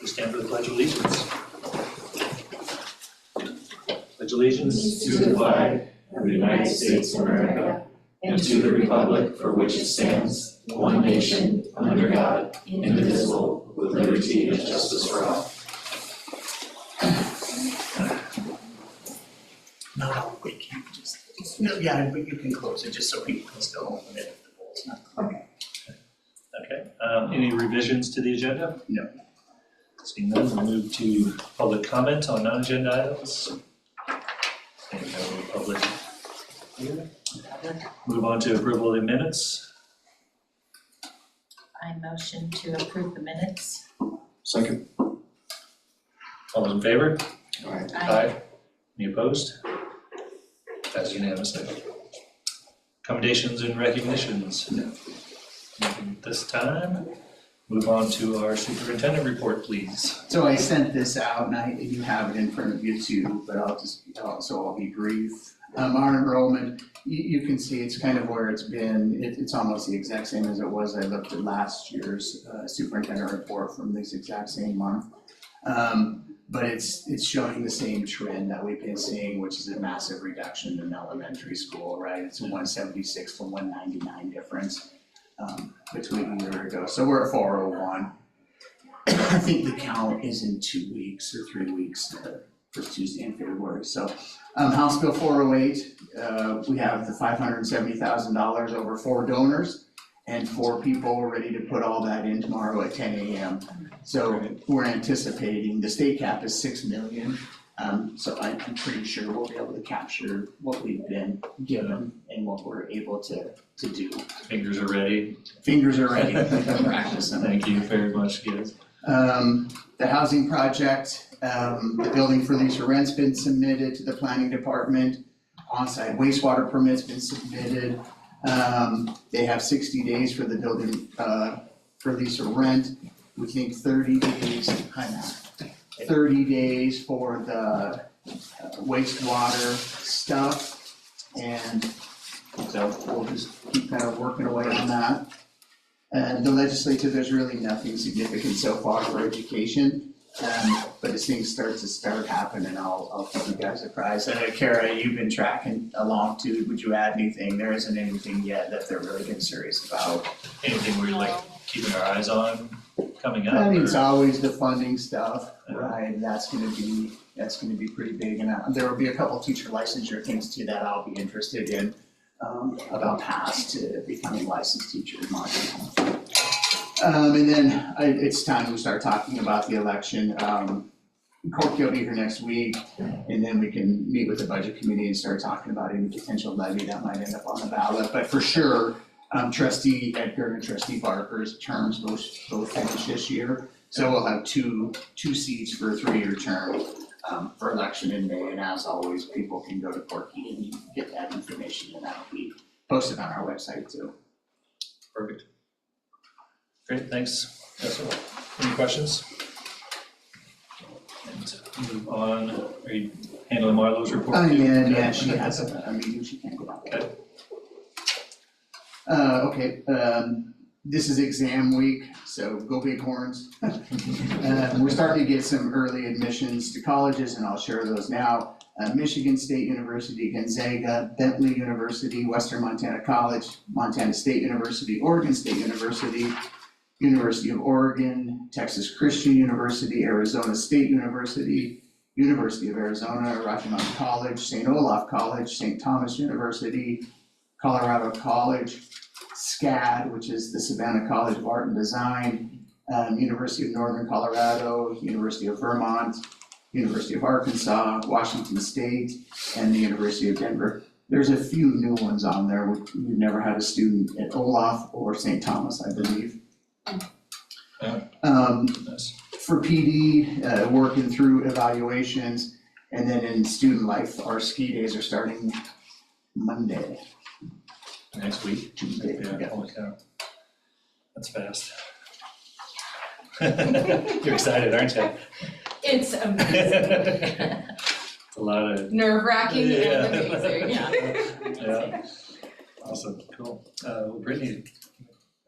We stand for the Pledge of Allegiance. Pledge allegiance to the flag of the United States of America and to the republic for which it stands, one nation, under God, indivisible, with liberty and justice for all. No, wait, can you just, no, yeah, but you can close it just so people can still open it if the poll's not closed. Okay, any revisions to the agenda? No. Seeing none, we'll move to public comment on non-agenda items. And no public here. Move on to approval of the minutes. I motion to approve the minutes. Second. All those in favor? Aye. Any opposed? That's unanimously. Commendations and recognitions? No. Nothing this time. Move on to our superintendent report, please. So I sent this out and you have it in front of you too, but I'll be brief. Our enrollment, you can see it's kind of where it's been. It's almost the exact same as it was. I looked at last year's superintendent report from this exact same month. But it's showing the same trend that we've been seeing, which is a massive reduction in elementary school, right? It's a 176 to 199 difference between a year ago. So we're at 401. I think the count is in 2 weeks or 3 weeks, first Tuesday in February. So House Bill 408, we have the $570,000 over 4 donors and 4 people ready to put all that in tomorrow at 10 a.m. So we're anticipating, the state cap is 6 million. So I'm pretty sure we'll be able to capture what we've been given and what we're able to do. Fingers are ready. Fingers are ready, practicing. Thank you very much, kids. The housing project, the building for lease or rent's been submitted to the planning department. On-site wastewater permit's been submitted. They have 60 days for the building, for lease or rent. We think 30 days, 30 days for the wastewater stuff. And so we'll just keep kind of working away on that. And the legislature, there's really nothing significant so far for education. But as things start happening, I'll keep you guys apprised. Kara, you've been tracking along too. Would you add anything? There isn't anything yet that they're really been serious about. Anything we're like keeping our eyes on coming up? I mean, it's or- always the funding stuff, right? That's gonna be pretty big. And there will be a couple teacher licensure things too that I'll be interested in, about paths to becoming licensed teacher in Montana. And then it's time we start talking about the election. Corky will be here next week, and then we can meet with the budget committee and start talking about any potential levy that might end up on the ballot. But for sure, Trustee Edgar and Trustee Barker's terms both finish this year. So we'll have two seats for a 3-year term for election in May. And as always, people can go to Corky and get that information, and that'll be posted on our website too. Perfect. Great, thanks. Yes, sir. Any questions? And move on, are you handling Marlo's report? Yeah, she has a meeting, she can't go out. Okay. This is exam week, so go Bighorns. We're starting to get some early admissions to colleges, and I'll share those now. Michigan State University, Gonzaga, Bentley University, Western Montana College, Montana State University, Oregon State University, University of Oregon, Texas Christian University, Arizona State University, University of Arizona, Rocky Mountain College, St. Olaf College, St. Thomas University, Colorado College, SCAD, which is the Savannah College of Art and Design, University of Northern Colorado, University of Vermont, University of Arkansas, Washington State, and the University of Denver. There's a few new ones on there. We've never had a student at Olaf or St. Thomas, I believe. Nice. For PD, working through evaluations, and then in student life, our ski days are starting Monday. Next week? Tuesday. Yeah, holy cow. That's fast. You're excited, aren't you? It's amazing. A lot of, Nerve-wracking Yeah. and amazing, yeah. yeah, awesome, cool. Brittany,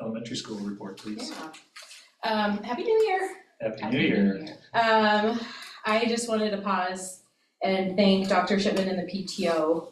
elementary school report, please. Happy New Year. Happy New Year. I just wanted to pause and thank Dr. Shipman and the PTO,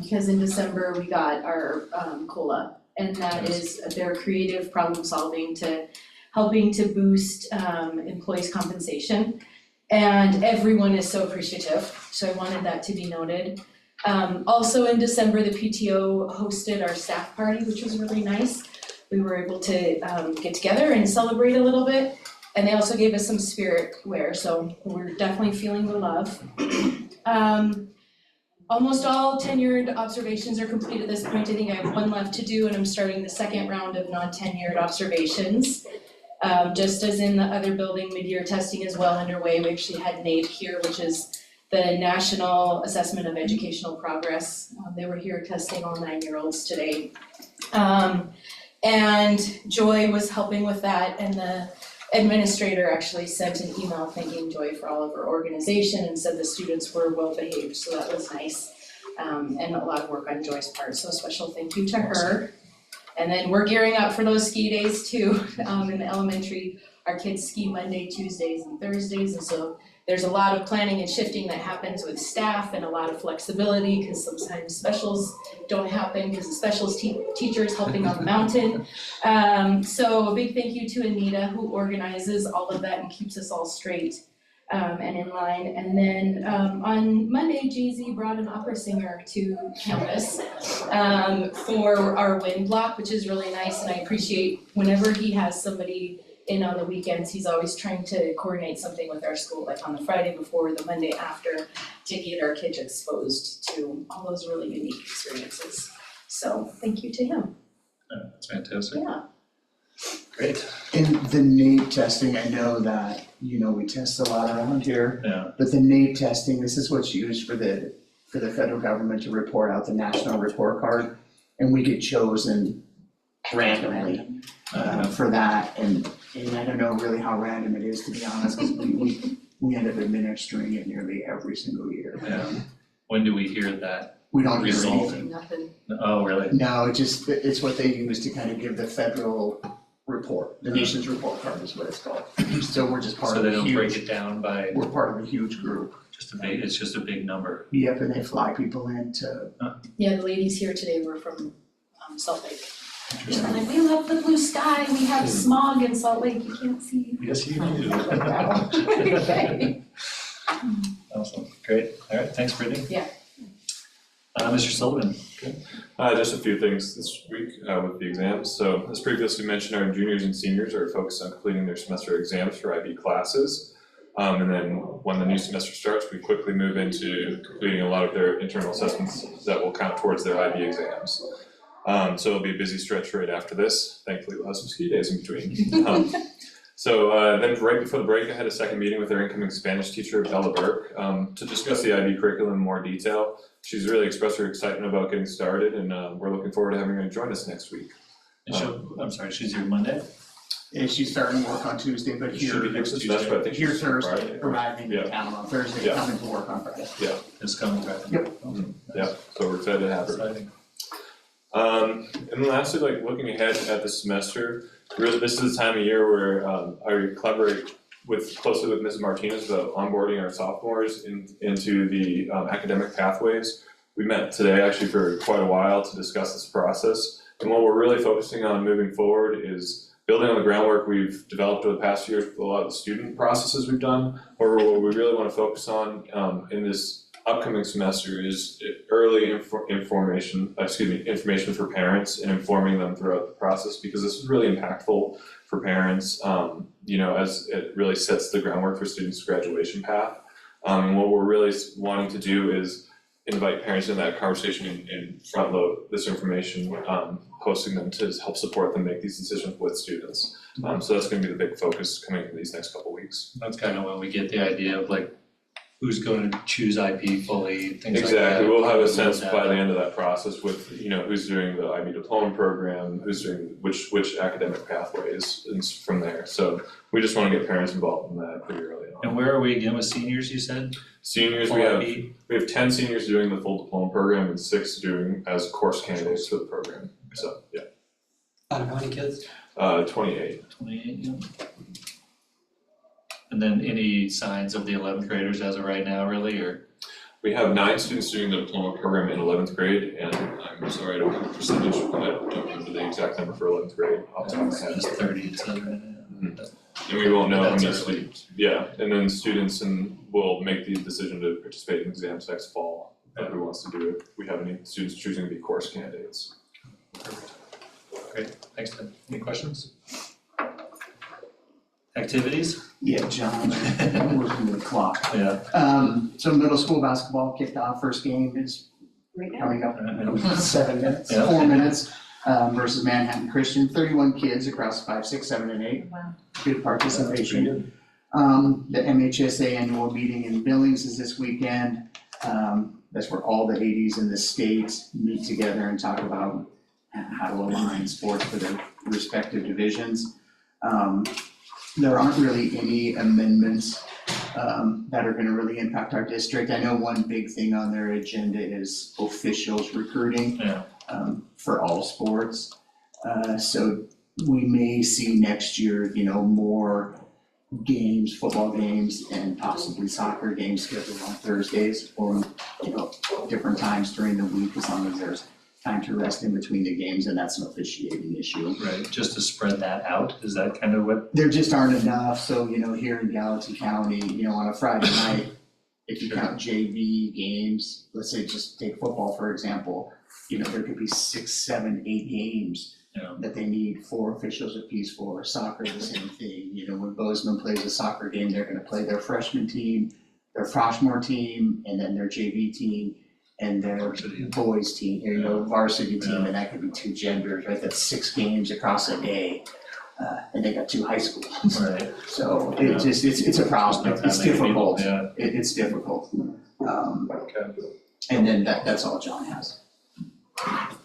because in December we got our COLA. And that is their creative problem solving to helping to boost employees' compensation. And everyone is so appreciative, so I wanted that to be noted. Also in December, the PTO hosted our staff party, which was really nice. We were able to get together and celebrate a little bit. And they also gave us some spirit wear, so we're definitely feeling the love. Almost all tenured observations are complete at this point. I think I have one left to do, and I'm starting the second round of non-tenured observations. Just as in the other building, mid-year testing is well underway. We actually had NAEP here, which is the National Assessment of Educational Progress. They were here testing all 9-year-olds today. And Joy was helping with that, and the administrator actually sent an email thanking Joy for all of her organization and said the students were well behaved, so that was nice. And a lot of work on Joy's part, so a special thank you to her. And then we're gearing up for those ski days too. In the elementary, our kids ski Monday, Tuesdays, and Thursdays, and so there's a lot of planning and shifting that happens with staff and a lot of flexibility, because sometimes specials don't happen because the specials teacher is helping on the mountain. So a big thank you to Anita, who organizes all of that and keeps us all straight and in line. And then on Monday, Jay-Z brought an opera singer to campus for our wind block, which is really nice, and I appreciate whenever he has somebody in on the weekends, he's always trying to coordinate something with our school, like on the Friday before, the Monday after, to get our kids exposed to all those really unique experiences. So thank you to him. That's fantastic. Yeah. Great. In the NAEP testing, I know that, we test a lot around here, Yeah. but the NAEP testing, this is what's used for the federal government to report out the national report card. And we get chosen randomly for that, and I don't know really how random it is, to be honest, because we end up administering it nearly every single year. Yeah. When do we hear that? We don't hear Result. anything. Nothing. Oh, really? No, it's what they use to kind of give the federal report, the nation's report card is what it's called. So we're just part So of they a don't break huge, it down by we're part of a huge group. it's just a big number. Yep, and they fly people in to, Yeah, the ladies here today were from Salt Lake. They're like, we love the blue sky, we have smog in Salt Lake, you can't see. Yes, you do. Okay. Awesome, great. All right, thanks, Brittany. Yeah. Mr. Sullivan. Just a few things this week with the exams. So as previously mentioned, our juniors and seniors are focused on completing their semester exams for IB classes. And then when the new semester starts, we quickly move into completing a lot of their internal assessments that will count towards their IB exams. So it'll be a busy stretch right after this. Thankfully, we'll have some ski days in between. So then right before the break, I had a second meeting with our incoming Spanish teacher, Bella Burke, to discuss the IB curriculum in more detail. She's really expressed her excitement about getting started, and we're looking forward to having her join us next week. I'm sorry, she's here Monday? and she's starting work on Tuesday, but It should be here, next Tuesday, but I think here she's Thursday, Friday. arriving in Yeah. town on Thursday, Yeah. coming to work on Friday. It's coming back. Yep. Yeah, so we're excited to have her. Exciting. And then lastly, like looking ahead at the semester, really this is the time of year where I collaborate closely with Mrs. Martinez about onboarding our sophomores into the academic pathways. We met today actually for quite a while to discuss this process. And what we're really focusing on moving forward is building on the groundwork we've developed over the past years with a lot of the student processes we've done. Or what we really want to focus on in this upcoming semester is early information for parents and informing them throughout the process, because this is really impactful for parents, as it really sets the groundwork for students' graduation path. And what we're really wanting to do is invite parents in that conversation and front load this information, posting them to help support them make these decisions with students. So that's gonna be the big focus coming in these next couple weeks. That's kind of when we get the idea of like, who's going to choose IP fully, things like that. Exactly, we'll have a sense by the end of that process with, who's doing the IB diploma program, who's doing which academic pathways, and from there. So we just wanna get parents involved in that pretty early on. And where are we again with seniors, you said? Seniors, Full IP? we have 10 seniors doing the full diploma program and 6 doing as course candidates for the program, so, yeah. How many kids? 28. 28, yeah. And then any signs of the 11th graders as of right now, really, or? We have 9 students doing the diploma program in 11th grade, and I'm sorry, I don't have the percentage, but I don't remember the exact number for 11th grade off the top of my head. Just 30, it says right now. And we won't know how That's many early. students, yeah, and then students will make the decision to participate in exams next fall, who wants to do it. We have any students choosing to be course candidates. Perfect. Great, thanks, Ted. Any questions? Activities? Yeah, John, I'm working the clock. Yeah. So middle school basketball kicked off, first game is coming up in 7 minutes, Yeah. 4 minutes, versus Manhattan Christian, 31 kids across 5, 6, 7, and 8. Wow. Good participation. The MHSA annual meeting in Billings is this weekend. That's where all the 80s in the state meet together and talk about how to align sports for their respective divisions. There aren't really any amendments that are gonna really impact our district. I know one big thing on their agenda is officials recruiting Yeah. for all sports. So we may see next year, more games, football games, and possibly soccer games scheduled on Thursdays or, different times during the week, as long as there's time to rest in between the games, and that's an officiating issue. Right, just to spread that out, is that kind of what? There just aren't enough, so, here in Gallatin County, on a Friday night, if you count JV games, let's say just take football, for example, there could be 6, 7, 8 games Yeah. that they need 4 officials apiece for. Soccer, the same thing, when Bozeman plays a soccer game, they're gonna play their freshman team, their sophomore team, and then their JV team, and their Varsity. boys team, varsity team, and that could be 2 genders, right? That's 6 games across a day, and they got 2 high schools. Right. So it's a problem, Just not it's that many people, difficult, Yeah, it's difficult. okay. And then that's all John has.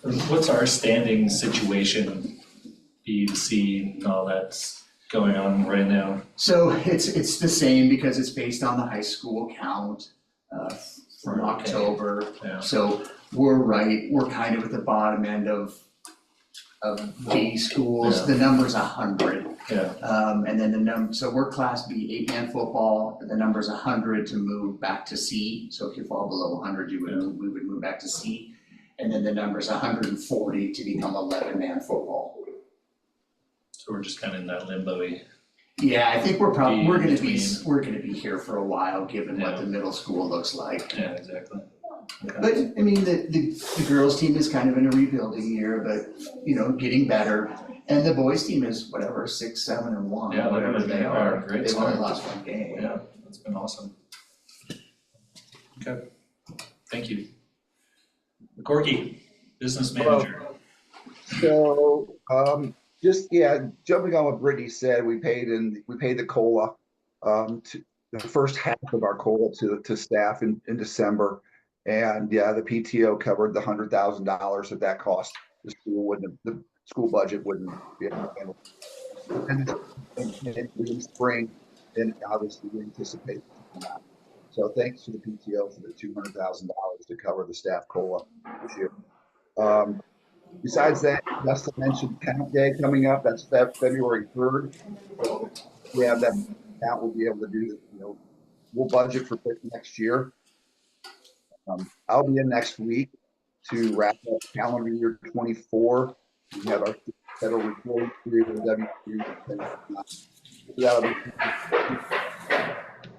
And what's our standing situation, B to C, and all that's going on right now? So it's the same because it's based on the high school count, from Okay. October. Yeah. So we're kind of at the bottom end of B schools, Yeah. the number's 100. Yeah. And then so we're Class B, 8-man football, the number's 100 to move back to C. So if you fall below 100, we would move back to C. And then the number's 140 to become 11-man football. So we're just kind of in that limbo-y. Yeah, I think we're Be gonna be, between. we're gonna be here for a while, given what Yeah. the middle school looks like. Yeah, exactly. Okay. But, I mean, the girls' team is kind of in a rebuilding year, but, getting better. And the boys' team is whatever, 6, 7, and 1, Yeah, whatever they're they are. great They've only start. lost 1 game. Yeah, that's been awesome. Okay, thank you. Corky, business manager. So, jumping on what Brittany said, we paid the COLA, to the first half of our COLA to staff in December. And the PTO covered the $100,000 that cost. The school budget wouldn't be able to handle. And in spring, then obviously we anticipate that. So thanks to the PTO for the $200,000 to cover the staff COLA this year. Besides that, Dustin mentioned count day coming up. That's February 3rd. So we have that count. We'll be able to do, we'll budget for next year. I'll be in next week to wrap up calendar year 24. We have our federal reporting period with that'll be.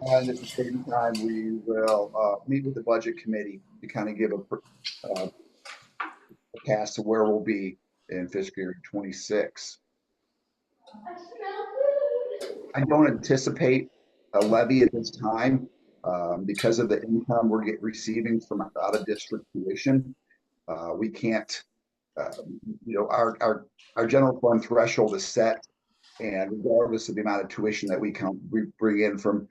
And at the same time, we will meet with the budget committee to kind of give a forecast of where we'll be in fiscal year 26. I don't anticipate a levy at this time because of the income we're receiving from out of district tuition. We can't, our general fund threshold is set, and regardless of the amount of tuition that we bring in from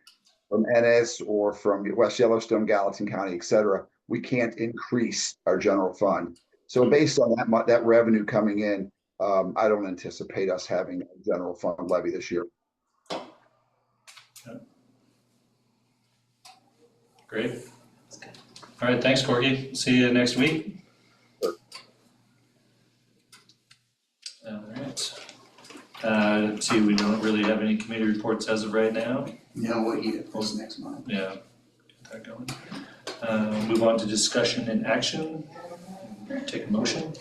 Ennis or from West Yellowstone, Gallatin County, et cetera, we can't increase our general fund. So based on that revenue coming in, I don't anticipate us having a general fund levy this year. Great. All right, thanks, Corky. See you next week. Sure. All right. Item C, we don't really have any committee reports as of right now. No, we'll eat it this next month. Yeah, get that going. Move on to discussion and action. Take a motion.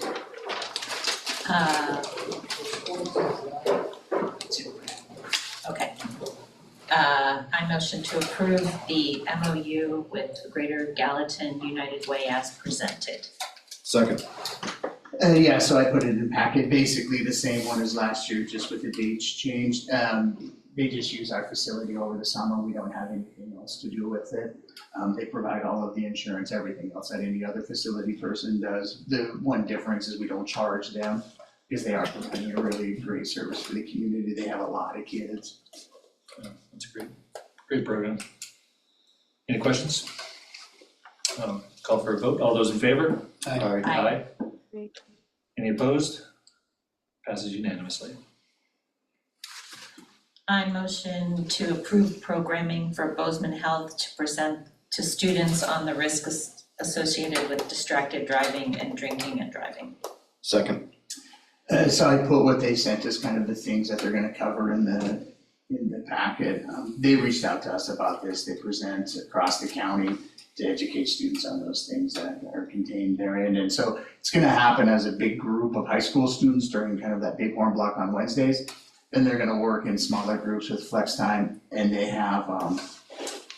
Okay. I motion to approve the MOU with Greater Gallatin United Way as presented. Second. Yeah, so I put it in packet, basically the same one as last year, just with the dates changed. They just use our facility over the summer, we don't have anything else to do with it. They provide all of the insurance, everything else that any other facility person does. The one difference is we don't charge them, because they are providing a really great service for the community, they have a lot of kids. Yeah, that's a great program. Any questions? Call for a vote. All those in favor? Aye. Any opposed? Passes unanimously. I motion to approve programming for Bozeman Health to present to students on the risks associated with distracted driving and drinking and driving. Second. So I put what they sent us, kind of the things that they're gonna cover in the packet. They reached out to us about this, they present across the county to educate students on those things that are contained therein. And so it's gonna happen as a big group of high school students during kind of that Bighorn block on Wednesdays. Then they're gonna work in smaller groups with flex time, and they have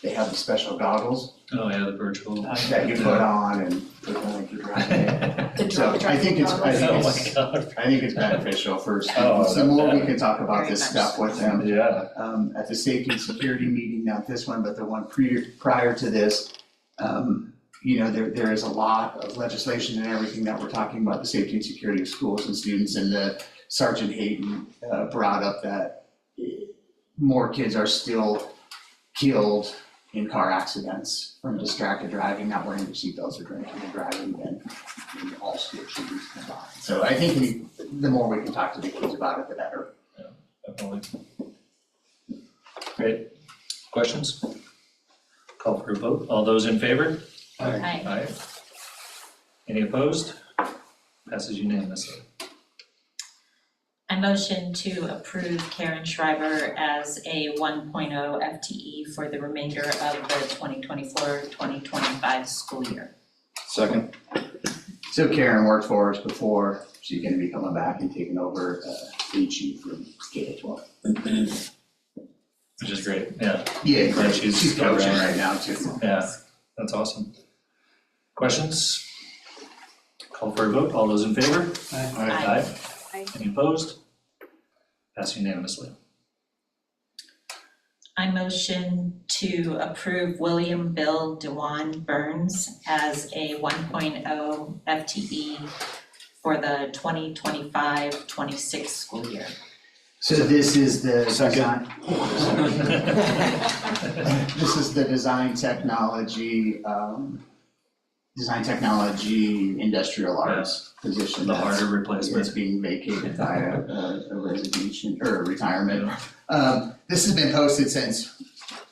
the special goggles Oh, yeah, the virtual. that you put on and put on like you're driving. The So driving I think it's, I think Oh, my it's, God. I think it's beneficial for Oh, students, the more we yeah. can talk about Very this much stuff with them. Yeah. At the safety and security meeting, not this one, but the one prior to this, there is a lot of legislation and everything that we're talking about, the safety and security of schools and students, and the Sergeant Hayden brought up that more kids are still killed in car accidents from distracted driving, not wearing their seatbelts or drinking and driving than in all school shootings combined. So I think the more we can talk to the kids about it, the better. Definitely. Great. Questions? Call for a vote. All those in favor? Aye. Aye. Any opposed? Passes unanimously. I motion to approve Karen Schreiber as a 1.0 FTE for the remainder of the 2024-2025 school year. Second. So Karen worked for us before, she's gonna be coming back and taking over HE from K-12. Which is great, yeah, Yeah, Glad great. she's She's coaching around. right now too. yeah, that's awesome. Questions? Call for a vote. All those in favor? Aye. Aye. Any opposed? Pass unanimously. I motion to approve William Bill Dewan Burns as a 1.0 FTE for the 2025-26 school year. So this is the Second. This is the design technology industrial arts position. The that's- harder replacement. It's being vacated by a resignation or a retirement. This has been posted since,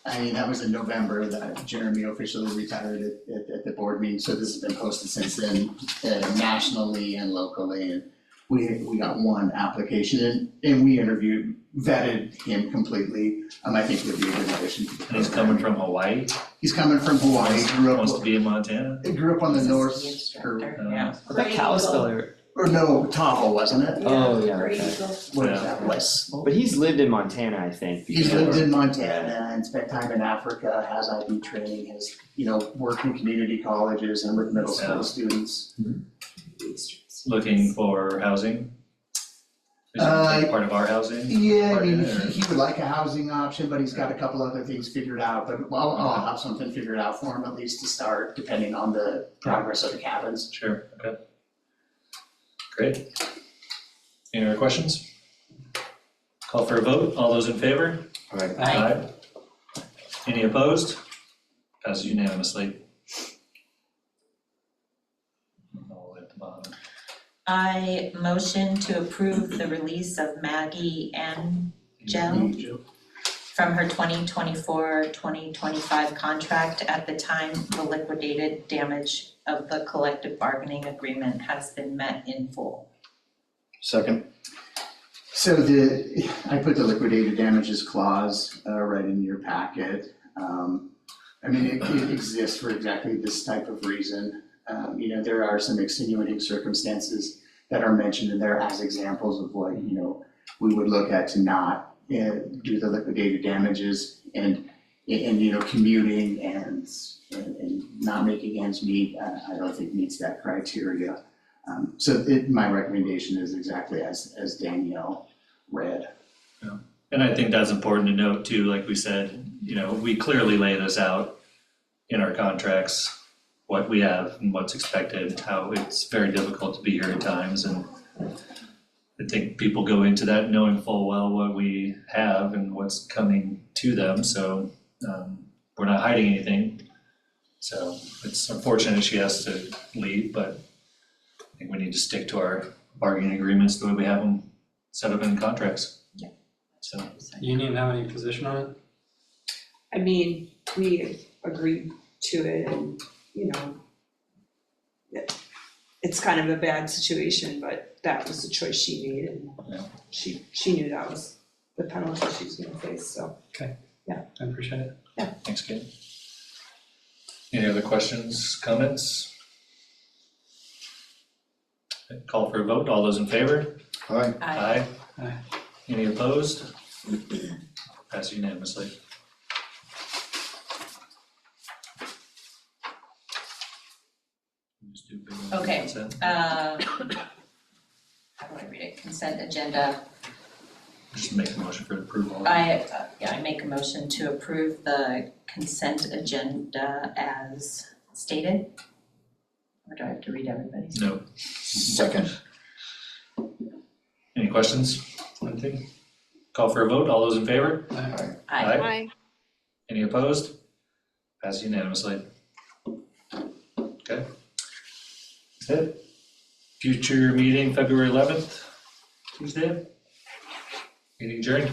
that was in November that Jeremy officially retired at the board meeting. So this has been posted since then, nationally and locally. And we got one application and we interviewed, vetted him completely. I think he'll be a good addition to the And he's program. coming from Hawaii, He's coming from Hawaii, wants to be in Montana. grew up on the This is north, the instructor, or- yeah. I thought Kalispell, or no, Tahoe, wasn't it? oh, yeah, Great okay. Eagle. What is that, West? But he's lived in Montana, I think. He's lived in Montana and spent time in Africa, has IB training, has, worked in community colleges and with middle Yeah. school students. Looking for housing? Is it part of our housing? Yeah, Part in he, it, or- he would like a housing option, but he's got a couple other things figured out, but I'll have something figured out for him at least to start, depending on the progress of the cabins. Sure, okay. Great. Any other questions? Call for a vote. All those in favor? Aye. Any opposed? Passes unanimously. All at the bottom. I motion to approve the release of Maggie N. Gel from her 2024-2025 contract at the time the liquidated damage of the collective bargaining agreement has been met in full. Second. So I put the liquidated damages clause right in your packet. I mean, it exists for exactly this type of reason. There are some extenuating circumstances that are mentioned in there as examples of what, we would look at to not do the liquidated damages and commuting and not making ends meet, I don't think meets that criteria. My recommendation is exactly as Danielle read. And I think that's important to note too, like we said, we clearly lay this out in our contracts, what we have and what's expected, how it's very difficult to be here at times, and I think people go into that knowing full well what we have and what's coming to them, so we're not hiding anything. So it's unfortunate she has to leave, but I think we need to stick to our bargaining agreements the way we have them set up in contracts. Yeah. So, Union have any position on it? I mean, we agreed to it and, it's kind of a bad situation, but that was the choice she made and Yeah. she knew that was the penalty she was gonna face, so. I appreciate it. thanks, Kate. Any other questions, comments? Call for a vote, all those in favor? Aye. Aye. Aye. Any opposed? Pass unanimously. Just do big ones. Okay. Consent. How do I read it? Consent agenda. Just make a motion for approval. I make a motion to approve the consent agenda as stated. Or do I have to read everybody's? No. Second. Any questions? Anything? Call for a vote, all those in favor? Aye. Aye. Any opposed? Pass unanimously. Okay. That's it. Future meeting, February 11th, Tuesday. Meeting adjourned.